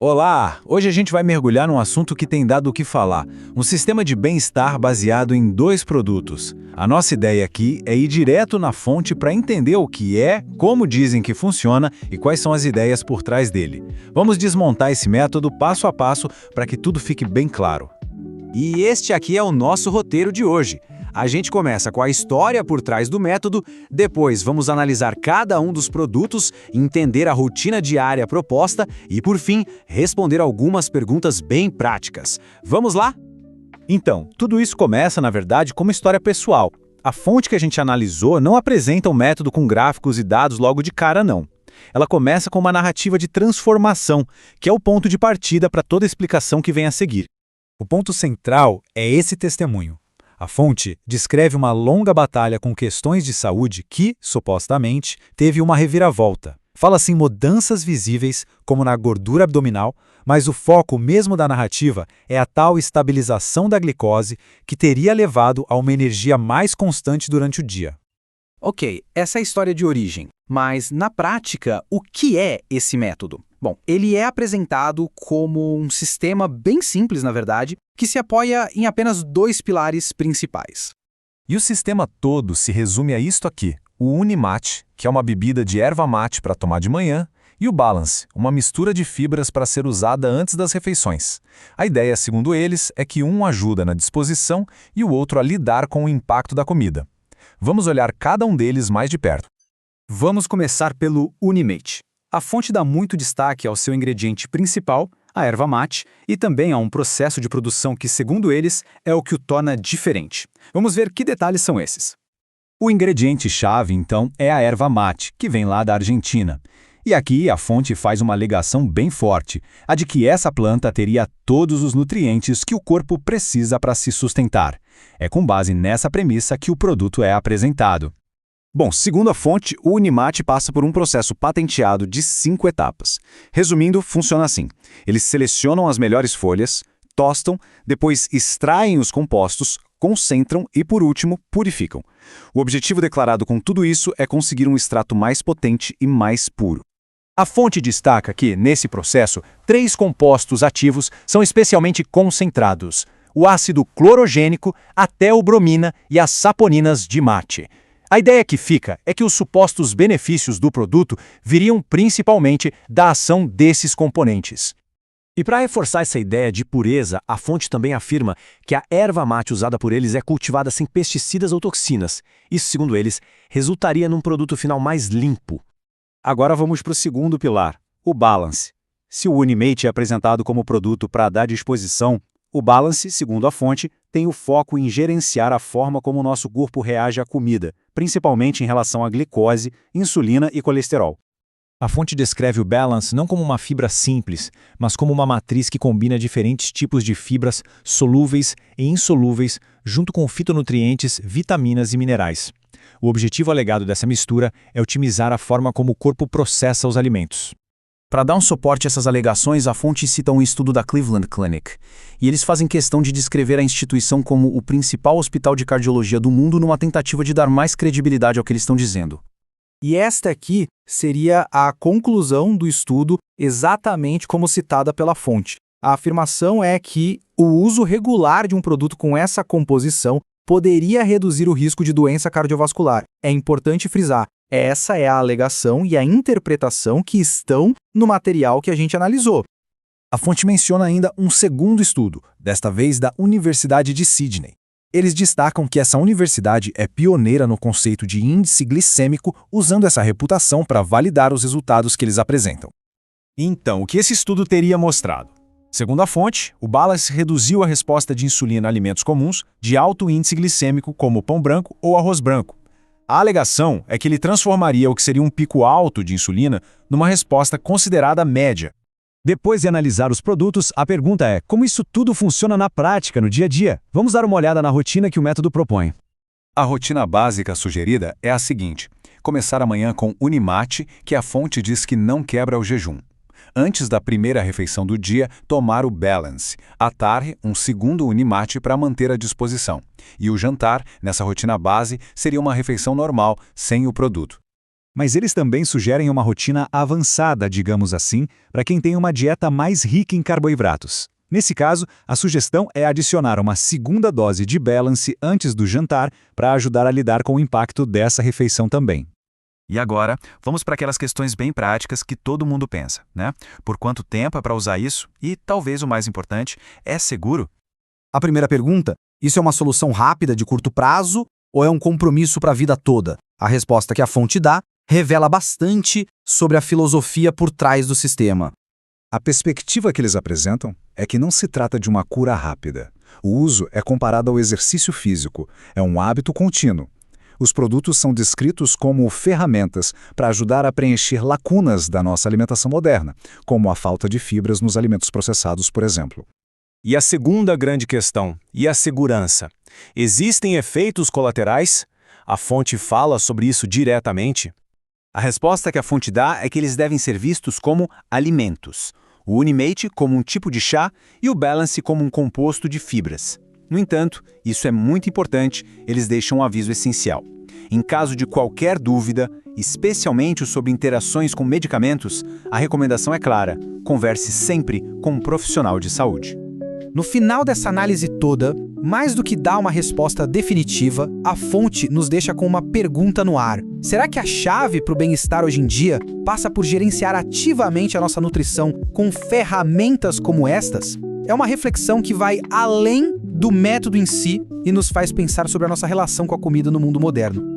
Olá! Hoje a gente vai mergulhar num assunto que tem dado o que falar, um sistema de bem-estar baseado em dois produtos. A nossa ideia aqui é ir direto na fonte para entender o que é, como dizem que funciona e quais são as ideias por trás dele. Vamos desmontar esse método passo a passo para que tudo fique bem claro. E este aqui é o nosso roteiro de hoje. A gente começa com a história por trás do método, depois vamos analisar cada um dos produtos, entender a rotina diária proposta e, por fim, responder algumas perguntas bem práticas. Vamos lá? Então, tudo isso começa, na verdade, como história pessoal. A fonte que a gente analisou não apresenta um método com gráficos e dados logo de cara, não. Ela começa com uma narrativa de transformação, que é o ponto de partida para toda a explicação que vem a seguir. O ponto central é esse testemunho. A fonte descreve uma longa batalha com questões de saúde que, supostamente, teve uma reviravolta. Fala-se em mudanças visíveis, como na gordura abdominal, mas o foco mesmo da narrativa é a tal estabilização da glicose que teria levado a uma energia mais constante durante o dia. Ok, essa é a história de origem, mas na prática, o que é esse método? Bom, ele é apresentado como um sistema bem simples, na verdade, que se apoia em apenas dois pilares principais. E o sistema todo se resume a isto aqui: o Unimate, que é uma bebida de erva mate para tomar de manhã, e o Balance, uma mistura de fibras para ser usada antes das refeições. A ideia, segundo eles, é que um ajuda na disposição e o outro a lidar com o impacto da comida. Vamos olhar cada um deles mais de perto. Vamos começar pelo Unimate. A fonte dá muito destaque ao seu ingrediente principal, a erva mate, e também a um processo de produção que, segundo eles, é o que o torna diferente. Vamos ver que detalhes são esses. O ingrediente-chave, então, é a erva mate, que vem lá da Argentina. E aqui a fonte faz uma alegação bem forte, a de que essa planta teria todos os nutrientes que o corpo precisa para se sustentar. É com base nessa premissa que o produto é apresentado. Bom, segundo a fonte, o Unimate passa por um processo patenteado de 5 etapas. Resumindo, funciona assim: eles selecionam as melhores folhas, tostam, depois extraem os compostos, concentram e, por último, purificam. O objetivo declarado com tudo isso é conseguir um extrato mais potente e mais puro. A fonte destaca que, nesse processo, 3 compostos ativos são especialmente concentrados: o ácido clorogênico, a teobromina e as saponinas de mate. A ideia que fica é que os supostos benefícios do produto viriam principalmente da ação desses componentes. E para reforçar essa ideia de pureza, a fonte também afirma que a erva mate usada por eles é cultivada sem pesticidas ou toxinas. Isso, segundo eles, resultaria num produto final mais limpo. Agora vamos para o segundo pilar, o Balance. Se o Unimate é apresentado como produto para dar disposição, o Balance, segundo a fonte, tem o foco em gerenciar a forma como o nosso corpo reage à comida, principalmente em relação à glicose, insulina e colesterol. A fonte descreve o Balance não como uma fibra simples, mas como uma matriz que combina diferentes tipos de fibras solúveis e insolúveis, junto com fitonutrientes, vitaminas e minerais. O objetivo alegado dessa mistura é otimizar a forma como o corpo processa os alimentos. Para dar um suporte a essas alegações, a fonte cita um estudo da Cleveland Clinic, e eles fazem questão de descrever a instituição como o principal hospital de cardiologia do mundo numa tentativa de dar mais credibilidade ao que eles estão dizendo. E esta aqui seria a conclusão do estudo, exatamente como citada pela fonte. A afirmação é que o uso regular de um produto com essa composição poderia reduzir o risco de doença cardiovascular. É importante frisar, essa é a alegação e a interpretação que estão no material que a gente analisou. A fonte menciona ainda um segundo estudo, desta vez da Universidade de Sydney. Eles destacam que essa universidade é pioneira no conceito de índice glicêmico, usando essa reputação para validar os resultados que eles apresentam. Então, o que esse estudo teria mostrado? Segundo a fonte, o Balance reduziu a resposta de insulina a alimentos comuns de alto índice glicêmico, como pão branco ou arroz branco. A alegação é que ele transformaria o que seria um pico alto de insulina numa resposta considerada média. Depois de analisar os produtos, a pergunta é: como isso tudo funciona na prática, no dia a dia? Vamos dar uma olhada na rotina que o método propõe. A rotina básica sugerida é a seguinte: começar amanhã com Unimate, que a fonte diz que não quebra o jejum. Antes da primeira refeição do dia, tomar o Balance. À tarde, um segundo Unimate para manter a disposição. E o jantar, nessa rotina base, seria uma refeição normal, sem o produto. Mas eles também sugerem uma rotina avançada, digamos assim, para quem tem uma dieta mais rica em carboidratos. Nesse caso, a sugestão é adicionar uma segunda dose de Balance antes do jantar para ajudar a lidar com o impacto dessa refeição também. E agora, vamos para aquelas questões bem práticas que todo mundo pensa, né? Por quanto tempo é para usar isso? E, talvez o mais importante, é seguro? A primeira pergunta, isso é uma solução rápida de curto prazo ou é um compromisso para a vida toda? A resposta que a fonte dá revela bastante sobre a filosofia por trás do sistema. A perspectiva que eles apresentam é que não se trata de uma cura rápida. O uso é comparado ao exercício físico, é um hábito contínuo. Os produtos são descritos como ferramentas para ajudar a preencher lacunas da nossa alimentação moderna, como a falta de fibras nos alimentos processados, por exemplo. E a segunda grande questão, e a segurança? Existem efeitos colaterais? A fonte fala sobre isso diretamente? A resposta que a fonte dá é que eles devem ser vistos como alimentos. O Unimate como um tipo de chá e o Balance como um composto de fibras. No entanto, isso é muito importante, eles deixam um aviso essencial. Em caso de qualquer dúvida, especialmente sobre interações com medicamentos, a recomendação é clara: converse sempre com um profissional de saúde. No final dessa análise toda, mais do que dar uma resposta definitiva, a fonte nos deixa com uma pergunta no ar. Será que a chave para o bem-estar hoje em dia passa por gerenciar ativamente a nossa nutrição com ferramentas como estas? É uma reflexão que vai além do método em si e nos faz pensar sobre a nossa relação com a comida no mundo moderno.